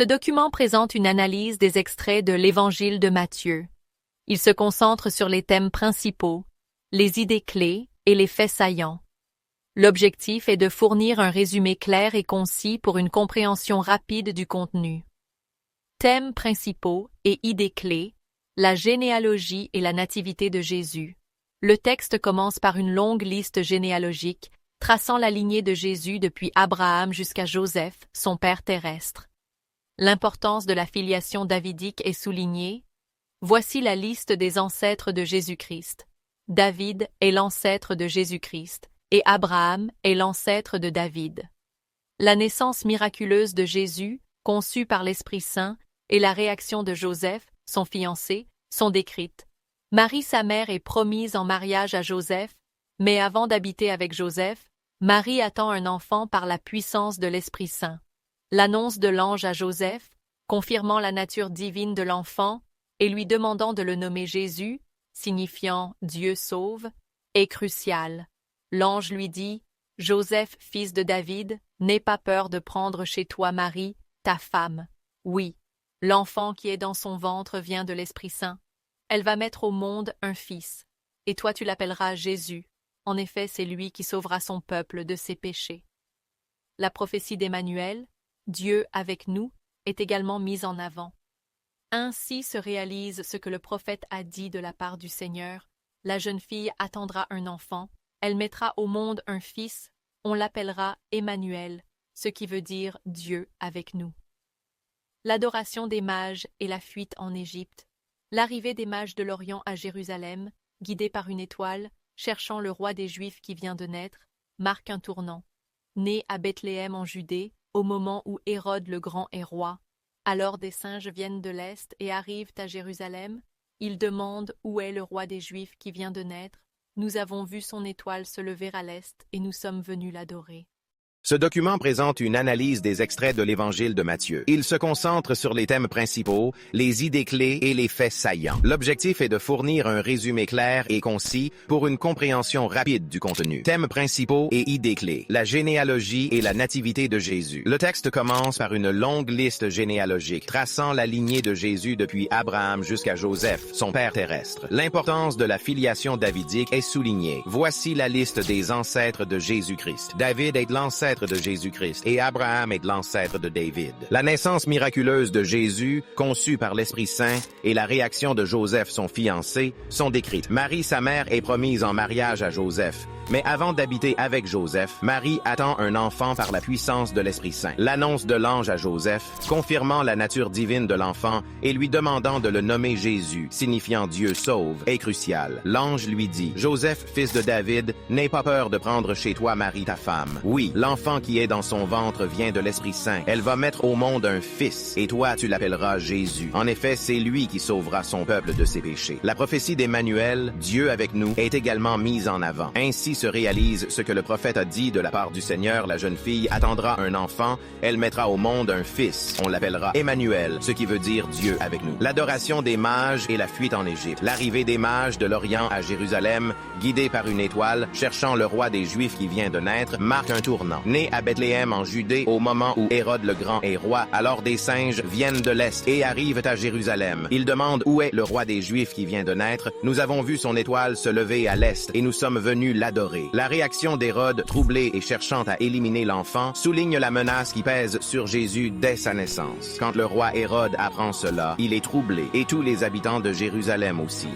Ce document présente une analyse des extraits de l'Évangile de Matthieu. Il se concentre sur les thèmes principaux, les idées clés et les faits saillants. L'objectif est de fournir un résumé clair et concis pour une compréhension rapide du contenu. Thèmes principaux et idées clés, la généalogie et la nativité de Jésus. Le texte commence par une longue liste généalogique, traçant la lignée de Jésus depuis Abraham jusqu'à Joseph, son père terrestre. L'importance de la filiation davidique est soulignée. Voici la liste des ancêtres de Jésus-Christ. David est l'ancêtre de Jésus-Christ, et Abraham est l'ancêtre de David. La naissance miraculeuse de Jésus, conçue par l'Esprit Saint, et la réaction de Joseph, son fiancé, sont décrites. Marie, sa mère, est promise en mariage à Joseph, mais avant d'habiter avec Joseph, Marie attend un enfant par la puissance de l'Esprit Saint. L'annonce de l'ange à Joseph, confirmant la nature divine de l'enfant et lui demandant de le nommer Jésus, signifiant « Dieu sauve », est cruciale. L'ange lui dit « Joseph, fils de David, n'aie pas peur de prendre chez toi Marie, ta femme. Oui, l'enfant qui est dans son ventre vient de l'Esprit Saint. Elle va mettre au monde un fils, et toi tu l'appelleras Jésus. En effet, c'est lui qui sauvera son peuple de ses péchés. » La prophétie d'Emmanuel, Dieu avec nous, est également mise en avant. Ainsi se réalise ce que le prophète a dit de la part du Seigneur. La jeune fille attendra un enfant, elle mettra au monde un fils, on l'appellera Emmanuel, ce qui veut dire Dieu avec nous. L'adoration des mages et la fuite en Égypte. L'arrivée des mages de l'Orient à Jérusalem, guidés par une étoile, cherchant le roi des Juifs qui vient de naître, marque un tournant. Né à Bethléem en Judée, au moment où Hérode le Grand est roi, alors des singes viennent de l'Est et arrivent à Jérusalem. Ils demandent où est le roi des Juifs qui vient de naître. Nous avons vu son étoile se lever à l'Est et nous sommes venus l'adorer. Ce document présente une analyse des extraits de l'Évangile de Matthieu. Il se concentre sur les thèmes principaux, les idées clés et les faits saillants. L'objectif est de fournir un résumé clair et concis pour une compréhension rapide du contenu. Thèmes principaux et idées clés, la généalogie et la nativité de Jésus. Le texte commence par une longue liste généalogique, traçant la lignée de Jésus depuis Abraham jusqu'à Joseph, son père terrestre. L'importance de la filiation davidique est soulignée. Voici la liste des ancêtres de Jésus-Christ. David est l'ancêtre de Jésus-Christ et Abraham est l'ancêtre de David. La naissance miraculeuse de Jésus, conçue par l'Esprit Saint, et la réaction de Joseph, son fiancé, sont décrites. Marie, sa mère, est promise en mariage à Joseph. Mais avant d'habiter avec Joseph, Marie attend un enfant par la puissance de l'Esprit Saint. L'annonce de l'ange à Joseph, confirmant la nature divine de l'enfant et lui demandant de le nommer Jésus, signifiant Dieu sauve, est cruciale. L'ange lui dit, « Joseph, fils de David, n'aie pas peur de prendre chez toi Marie ta femme. Oui, l'enfant qui est dans son ventre vient de l'Esprit Saint. Elle va mettre au monde un fils, et toi tu l'appelleras Jésus. En effet, c'est lui qui sauvera son peuple de ses péchés. » La prophétie d'Emmanuel, Dieu avec nous, est également mise en avant. Ainsi se réalise ce que le prophète a dit de la part du Seigneur. La jeune fille attendra un enfant, elle mettra au monde un fils. On l'appellera Emmanuel, ce qui veut dire Dieu avec nous. L'adoration des mages et la fuite en Égypte. L'arrivée des mages de l'Orient à Jérusalem, guidés par une étoile, cherchant le roi des Juifs qui vient de naître, marque un tournant. Né à Bethléem en Judée, au moment où Hérode le Grand est roi, alors des singes viennent de l'Est et arrivent à Jérusalem. Ils demandent où est le roi des Juifs qui vient de naître. Nous avons vu son étoile se lever à l'Est et nous sommes venus l'adorer. La réaction d'Hérode, troublé et cherchant à éliminer l'enfant, souligne la menace qui pèse sur Jésus dès sa naissance. Quand le roi Hérode apprend cela, il est troublé, et tous les habitants de Jérusalem aussi.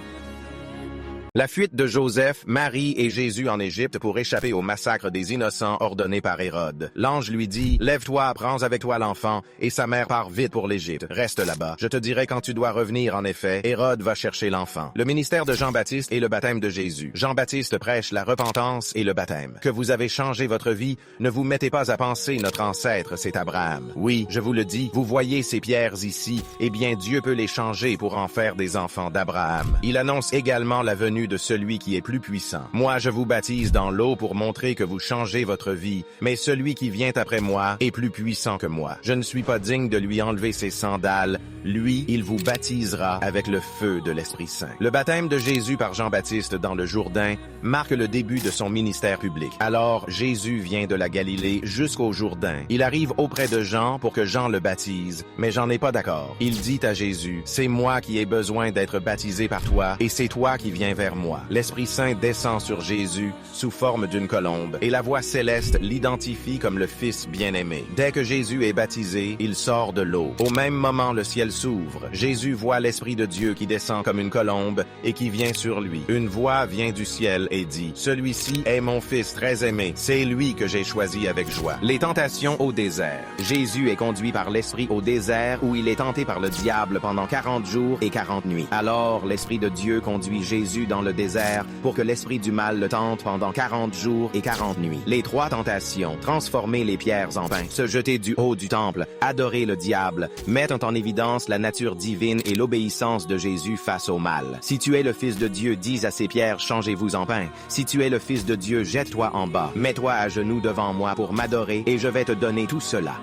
La fuite de Joseph, Marie et Jésus en Égypte pour échapper au massacre des innocents ordonné par Hérode. L'ange lui dit, « Lève-toi, prends avec toi l'enfant, et sa mère part vite pour l'Égypte. Reste là-bas. Je te dirai quand tu dois revenir, en effet. Hérode va chercher l'enfant. » Le ministère de Jean-Baptiste et le baptême de Jésus. Jean-Baptiste prêche la repentance et le baptême. Que vous avez changé votre vie, ne vous mettez pas à penser notre ancêtre, c'est Abraham. Oui, je vous le dis, vous voyez ces pierres ici, eh bien Dieu peut les changer pour en faire des enfants d'Abraham. Il annonce également la venue venue de celui qui est plus puissant. Moi, je vous baptise dans l'eau pour montrer que vous changez votre vie, mais celui qui vient après moi est plus puissant que moi. Je ne suis pas digne de lui enlever ses sandales. Lui, il vous baptisera avec le feu de l'Esprit Saint. Le baptême de Jésus par Jean-Baptiste dans le Jourdain marque le début de son ministère public. Alors, Jésus vient de la Galilée jusqu'au Jourdain. Il arrive auprès de Jean pour que Jean le baptise, mais Jean n'est pas d'accord. Il dit à Jésus, « C'est moi qui ai besoin d'être baptisé par toi, et c'est toi qui viens vers moi. » L'Esprit Saint descend sur Jésus sous forme d'une colombe, et la voix céleste l'identifie comme le Fils bien-aimé. Dès que Jésus est baptisé, il sort de l'eau. Au même moment, le ciel s'ouvre. Jésus voit l'Esprit de Dieu qui descend comme une colombe et qui vient sur lui. Une voix vient du ciel et dit, « Celui-ci est mon Fils très aimé. C'est lui que j'ai choisi avec joie. » Les tentations au désert. Jésus est conduit par l'Esprit au désert où il est tenté par le diable pendant 40 jours et 40 nuits. Alors, l'Esprit de Dieu conduit Jésus dans le désert pour que l'Esprit du mal le tente pendant 40 jours et 40 nuits. Les 3 tentations, transformer les pierres en pain, se jeter du haut du temple, adorer le diable, mettent en évidence la nature divine et l'obéissance de Jésus face au mal. Si tu es le Fils de Dieu, dis à ces pierres, changez-vous en pain. Si tu es le Fils de Dieu, jette-toi en bas. Mets-toi à genoux devant moi pour m'adorer et je vais te donner tout cela.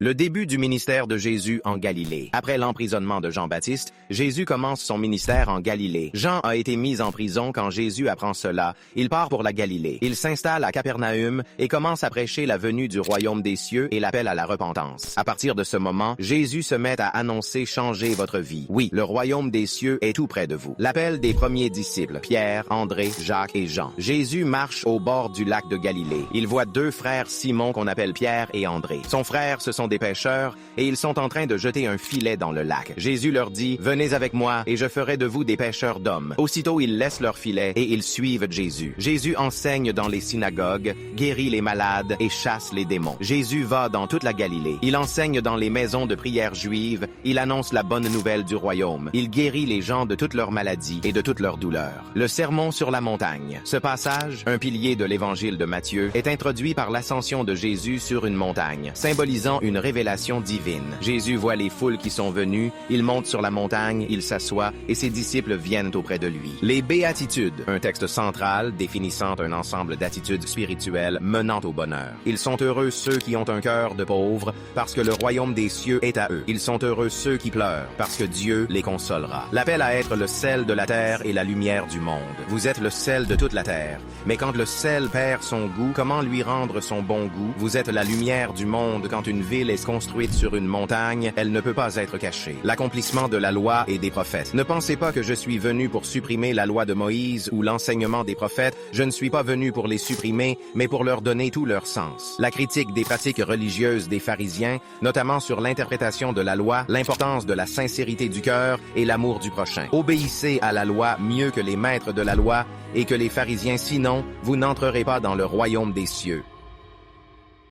Le début du ministère de Jésus en Galilée. Après l'emprisonnement de Jean-Baptiste, Jésus commence son ministère en Galilée. Jean a été mis en prison quand Jésus apprend cela. Il part pour la Galilée. Il s'installe à Capernaum et commence à prêcher la venue du royaume des cieux et l'appel à la repentance. À partir de ce moment, Jésus se met à annoncer « Changez votre vie ». Oui, le royaume des cieux est tout près de vous. L'appel des premiers disciples, Pierre, André, Jacques et Jean. Jésus marche au bord du lac de Galilée. Il voit 2 frères Simon qu'on appelle Pierre et André. Son frère, ce sont des pêcheurs et ils sont en train de jeter un filet dans le lac. Jésus leur dit, « Venez avec moi et je ferai de vous des pêcheurs d'hommes. » Aussitôt, ils laissent leur filet et ils suivent Jésus. Jésus enseigne dans les synagogues, guérit les malades et chasse les démons. Jésus va dans toute la Galilée. Il enseigne dans les maisons de prière juives. Il annonce la bonne nouvelle du royaume. Il guérit les gens de toutes leurs maladies et de toutes leurs douleurs. Le sermon sur la montagne. Ce passage, un pilier de l'évangile de Matthieu, est introduit par l'ascension de Jésus sur une montagne, symbolisant une révélation divine. Jésus voit les foules qui sont venues, il monte sur la montagne, il s'assoit et ses disciples viennent auprès de lui. Les béatitudes, un texte central définissant un ensemble d'attitudes spirituelles menant au bonheur. Ils sont heureux ceux qui ont un cœur de pauvre parce que le royaume des cieux est à eux. Ils sont heureux ceux qui pleurent parce que Dieu les consolera. L'appel à être le sel de la terre et la lumière du monde. Vous êtes le sel de toute la terre. Mais quand le sel perd son goût, comment lui rendre son bon goût? Vous êtes la lumière du monde. Quand une ville est construite sur une montagne, elle ne peut pas être cachée. L'accomplissement de la loi et des prophètes. Ne pensez pas que je suis venu pour supprimer la loi de Moïse ou l'enseignement des prophètes. Je ne suis pas venu pour les supprimer, mais pour leur donner tout leur sens. La critique des pratiques religieuses des pharisiens, notamment sur l'interprétation de la loi, l'importance de la sincérité du cœur et l'amour du prochain. Obéissez à la loi mieux que les maîtres de la loi et que les pharisiens, sinon, vous n'entrerez pas dans le royaume des cieux.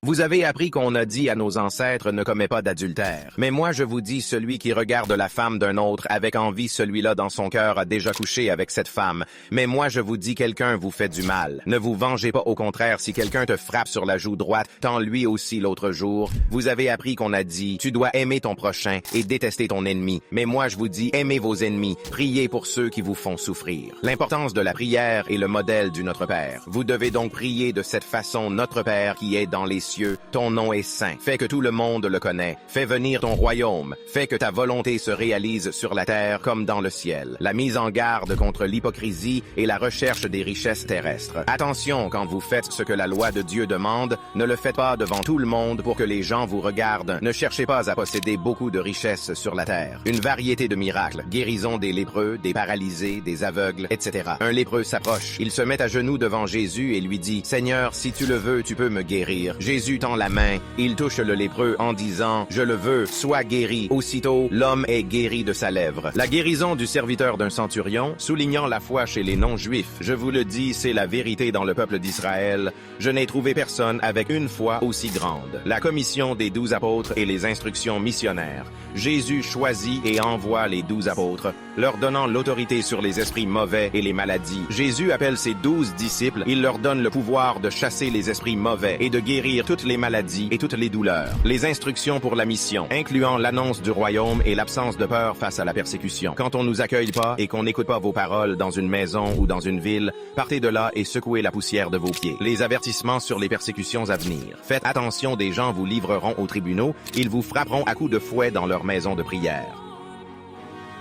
Vous avez appris qu'on a dit à nos ancêtres « Ne commets pas d'adultère ». Mais moi, je vous dis, celui qui regarde la femme d'un autre avec envie, celui-là dans son cœur a déjà couché avec cette femme. Mais moi, je vous dis, quelqu'un vous fait du mal. Ne vous vengez pas, au contraire, si quelqu'un te frappe sur la joue droite, tends lui aussi l'autre jour. Vous avez appris qu'on a dit « Tu dois aimer ton prochain et détester ton ennemi ». Mais moi, je vous dis, aimez vos ennemis, priez pour ceux qui vous font souffrir. L'importance de la prière est le modèle du Notre Père. Vous devez donc prier de cette façon, Notre Père qui est dans les cieux. Ton nom est saint. Fais que tout le monde le connaît. Fais venir ton royaume. Fais que ta volonté se réalise sur la terre comme dans le ciel. La mise en garde contre l'hypocrisie et la recherche des richesses terrestres. Attention, quand vous faites ce que la loi de Dieu demande, ne le faites pas devant tout le monde pour que les gens vous regardent. Ne cherchez pas à posséder beaucoup de richesses sur la terre. Une variété de miracles. Guérison des lépreux, des paralysés, des aveugles, etc. Un lépreux s'approche. Il se met à genoux devant Jésus et lui dit « Seigneur, si tu le veux, tu peux me guérir. » Jésus tend la main, il touche le lépreux en disant « Je le veux, sois guéri ». Aussitôt, l'homme est guéri de sa lèvre. La guérison du serviteur d'un centurion, soulignant la foi chez les non-juifs. Je vous le dis, c'est la vérité dans le peuple d'Israël. Je n'ai trouvé personne avec une foi aussi grande. La commission des 12 apôtres et les instructions missionnaires. Jésus choisit et envoie les 12 apôtres. leur donnant l'autorité sur les esprits mauvais et les maladies. Jésus appelle ses 12 disciples, il leur donne le pouvoir de chasser les esprits mauvais et de guérir toutes les maladies et toutes les douleurs. Les instructions pour la mission, incluant l'annonce du royaume et l'absence de peur face à la persécution. Quand on nous accueille pas et qu'on n'écoute pas vos paroles dans une maison ou dans une ville, partez de là et secouez la poussière de vos pieds. Les avertissements sur les persécutions à venir. Faites attention, des gens vous livreront aux tribunaux, ils vous frapperont à coups de fouet dans leur maison de prière.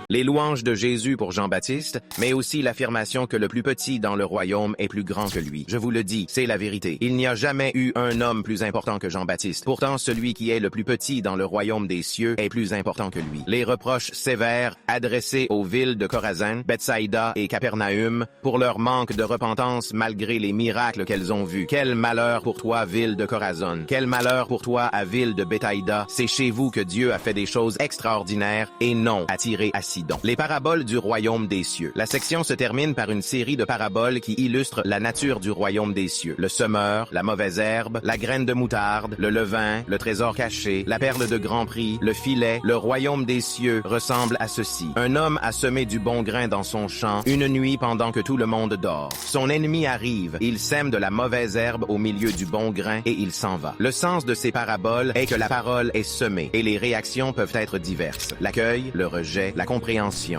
Les louanges de Jésus pour Jean-Baptiste, mais aussi l'affirmation que le plus petit dans le royaume est plus grand que lui. Je vous le dis, c'est la vérité. Il n'y a jamais eu un homme plus important que Jean-Baptiste. Pourtant, celui qui est le plus petit dans le royaume des cieux est plus important que lui. Les reproches sévères adressés aux villes de Chorazin, Bethsaïda et Capernaum pour leur manque de repentance malgré les miracles qu'elles ont vus. Quel malheur pour toi, ville de Chorazin. Quel malheur pour toi, à ville de Bethsaïda. C'est chez vous que Dieu a fait des choses extraordinaires et non attiré à Sidon. Les paraboles du royaume des cieux. La section se termine par une série de paraboles qui illustrent la nature du royaume des cieux. Le semeur, la mauvaise herbe, la graine de moutarde, le levain, le trésor caché, la perle de grand prix, le filet. Le royaume des cieux ressemble à ceci. Un homme a semé du bon grain dans son champ une nuit pendant que tout le monde dort. Son ennemi arrive, il sème de la mauvaise herbe au milieu du bon grain et il s'en va. Le sens de ces paraboles est que la parole est semée et les réactions peuvent être diverses. L'accueil, le rejet, la compréhension,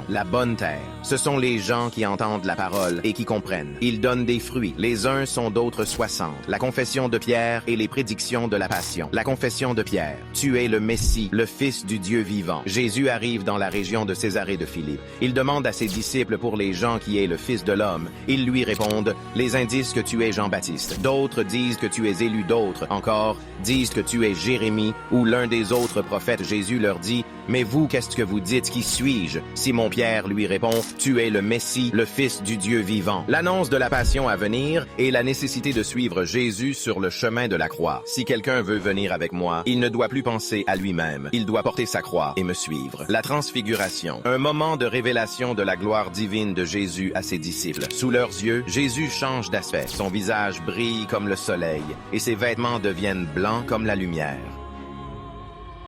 la bonne terre. Ce sont les gens qui entendent la parole et qui comprennent. Ils donnent des fruits. Les uns sont d'autres 60. La confession de Pierre et les prédictions de la passion. La confession de Pierre. Tu es le Messie, le Fils du Dieu vivant. Jésus arrive dans la région de Césarée de Philippe. Il demande à ses disciples pour les gens qui est le Fils de l'homme. Ils lui répondent, les uns disent que tu es Jean-Baptiste. D'autres disent que tu es Élie. D'autres encore disent que tu es Jérémie ou l'un des autres prophètes. Jésus leur dit, mais vous, qu'est-ce que vous dites? Qui suis-je? Simon-Pierre lui répond, tu es le Messie, le Fils du Dieu vivant. L'annonce de la passion à venir et la nécessité de suivre Jésus sur le chemin de la croix. Si quelqu'un veut venir avec moi, il ne doit plus penser à lui-même. Il doit porter sa croix et me suivre. La transfiguration. Un moment de révélation de la gloire divine de Jésus à ses disciples. Sous leurs yeux, Jésus change d'aspect. Son visage brille comme le soleil et ses vêtements deviennent blancs comme la lumière.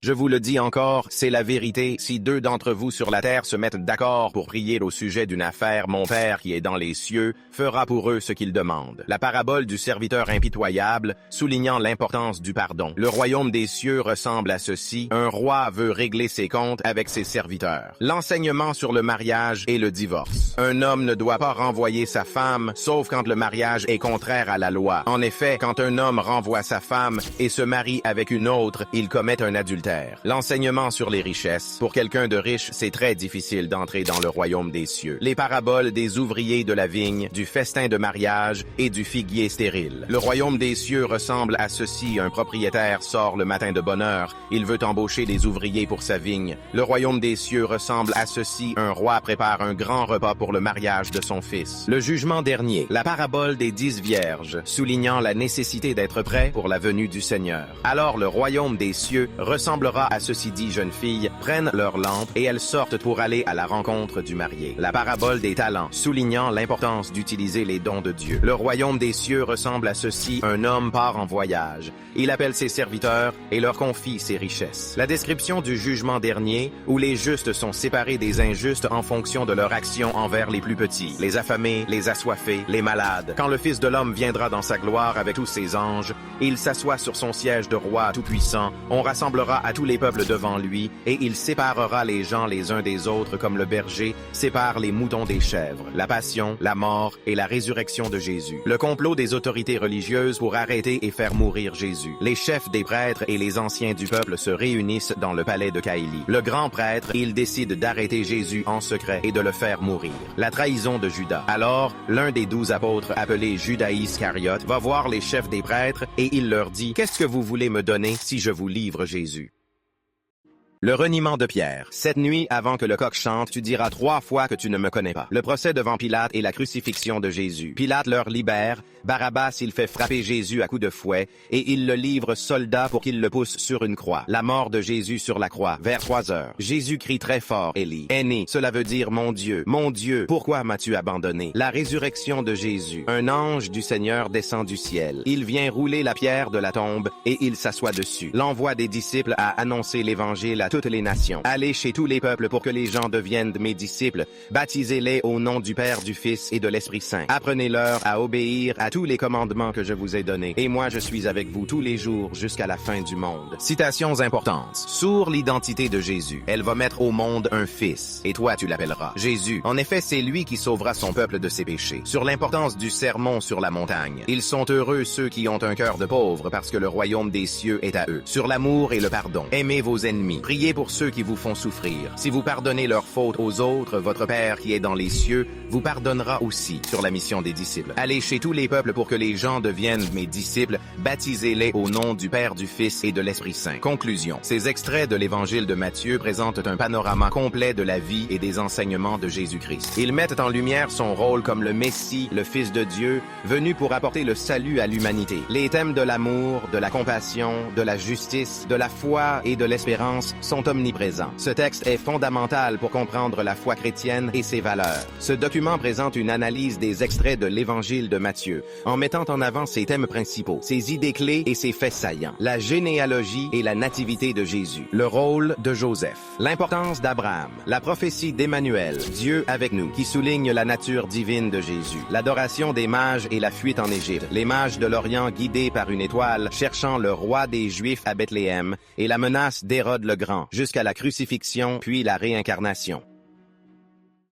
Je vous le dis encore, c'est la vérité. Si deux d'entre vous sur la terre se mettent d'accord pour prier au sujet d'une affaire, mon Père qui est dans les cieux fera pour eux ce qu'ils demandent. La parabole du serviteur impitoyable, soulignant l'importance du pardon. Le royaume des cieux ressemble à ceci. Un roi veut régler ses comptes avec ses serviteurs. L'enseignement sur le mariage et le divorce. Un homme ne doit pas renvoyer sa femme, sauf quand le mariage est contraire à la loi. En effet, quand un homme renvoie sa femme et se marie avec une autre, il commet un adultère. L'enseignement sur les richesses. Pour quelqu'un de riche, c'est très difficile d'entrer dans le royaume des cieux. Les paraboles des ouvriers de la vigne, du festin de mariage et du figuier stérile. Le royaume des cieux ressemble à ceci. Un propriétaire sort le matin de bonne heure. Il veut embaucher des ouvriers pour sa vigne. Le royaume des cieux ressemble à ceci. Un roi prépare un grand repas pour le mariage de son fils. Le jugement dernier. La parabole des 10 vierges, soulignant la nécessité d'être prêt pour la venue du Seigneur. Alors le royaume des cieux ressemblera à ceci. 10 jeunes filles prennent leurs lampes et elles sortent pour aller à la rencontre du marié. La parabole des talents, soulignant l'importance d'utiliser les dons de Dieu. Le royaume des cieux ressemble à ceci. Un homme part en voyage. Il appelle ses serviteurs et leur confie ses richesses. La description du jugement dernier, où les justes sont séparés des injustes en fonction de leur action envers les plus petits, les affamés, les assoiffés, les malades. Quand le Fils de l'homme viendra dans sa gloire avec tous ses anges, il s'assoit sur son siège de roi tout-puissant. On rassemblera à tous les peuples devant lui, et il séparera les gens les uns des autres comme le berger sépare les moutons des chèvres. La passion, la mort et la résurrection de Jésus. Le complot des autorités religieuses pour arrêter et faire mourir Jésus. Les chefs des prêtres et les anciens du peuple se réunissent dans le palais de Caïli. Le grand prêtre, il décide d'arrêter Jésus en secret et de le faire mourir. La trahison de Judas. Alors, l'un des 12 apôtres, appelé Judas Iscariote, va voir les chefs des prêtres et il leur dit « Qu'est-ce que vous voulez me donner si je vous livre Jésus ?» Le reniement de Pierre. Cette nuit, avant que le coq chante, tu diras 3 fois que tu ne me connais pas. Le procès devant Pilate et la crucifixion de Jésus. Pilate leur libère. Barabbas, il fait frapper Jésus à coups de fouet et il le livre soldat pour qu'il le pousse sur une croix. La mort de Jésus sur la croix, vers 3 heures. Jésus crie très fort, Élie. Aîné, cela veut dire mon Dieu, pourquoi m'as-tu abandonné? La résurrection de Jésus. Un ange du Seigneur descend du ciel. Il vient rouler la pierre de la tombe et il s'assoit dessus. L'envoi des disciples à annoncer l'évangile à toutes les nations. Allez chez tous les peuples pour que les gens deviennent mes disciples. Baptisez-les au nom du Père, du Fils et de l'Esprit Saint. Apprenez-leur à obéir à tous les commandements que je vous ai donnés. Et moi, je suis avec vous tous les jours jusqu'à la fin du monde. Citations importantes. Sur l'identité de Jésus. Elle va mettre au monde un fils. Et toi, tu l'appelleras Jésus. En effet, c'est lui qui sauvera son peuple de ses péchés. Sur l'importance du sermon sur la montagne. Ils sont heureux ceux qui ont un cœur de pauvre parce que le royaume des cieux est à eux. Sur l'amour et le pardon. Aimez vos ennemis. Priez pour ceux qui vous font souffrir. Si vous pardonnez leurs fautes aux autres, votre Père qui est dans les cieux vous pardonnera aussi. Sur la mission des disciples. Allez chez tous les peuples pour que les gens deviennent mes disciples. Baptisez-les au nom du Père, du Fils et de l'Esprit Saint. Conclusion. Ces extraits de l'Évangile de Matthieu présentent un panorama complet de la vie et des enseignements de Jésus-Christ. Ils mettent en lumière son rôle comme le Messie, le Fils de Dieu, venu pour apporter le salut à l'humanité. Les thèmes de l'amour, de la compassion, de la justice, de la foi et de l'espérance sont omniprésents. Ce texte est fondamental pour comprendre la foi chrétienne et ses valeurs. Ce document présente une analyse des extraits de l'Évangile de Matthieu, en mettant en avant ses thèmes principaux, ses idées clés et ses faits saillants. La généalogie et la nativité de Jésus. Le rôle de Joseph. L'importance d'Abraham. La prophétie d'Emmanuel, Dieu avec nous, qui souligne la nature divine de Jésus. L'adoration des mages et la fuite en Égypte. Les mages de l'Orient guidés par une étoile, cherchant le roi des Juifs à Bethléem, et la menace d'Hérode le Grand, jusqu'à la crucifixion puis la réincarnation.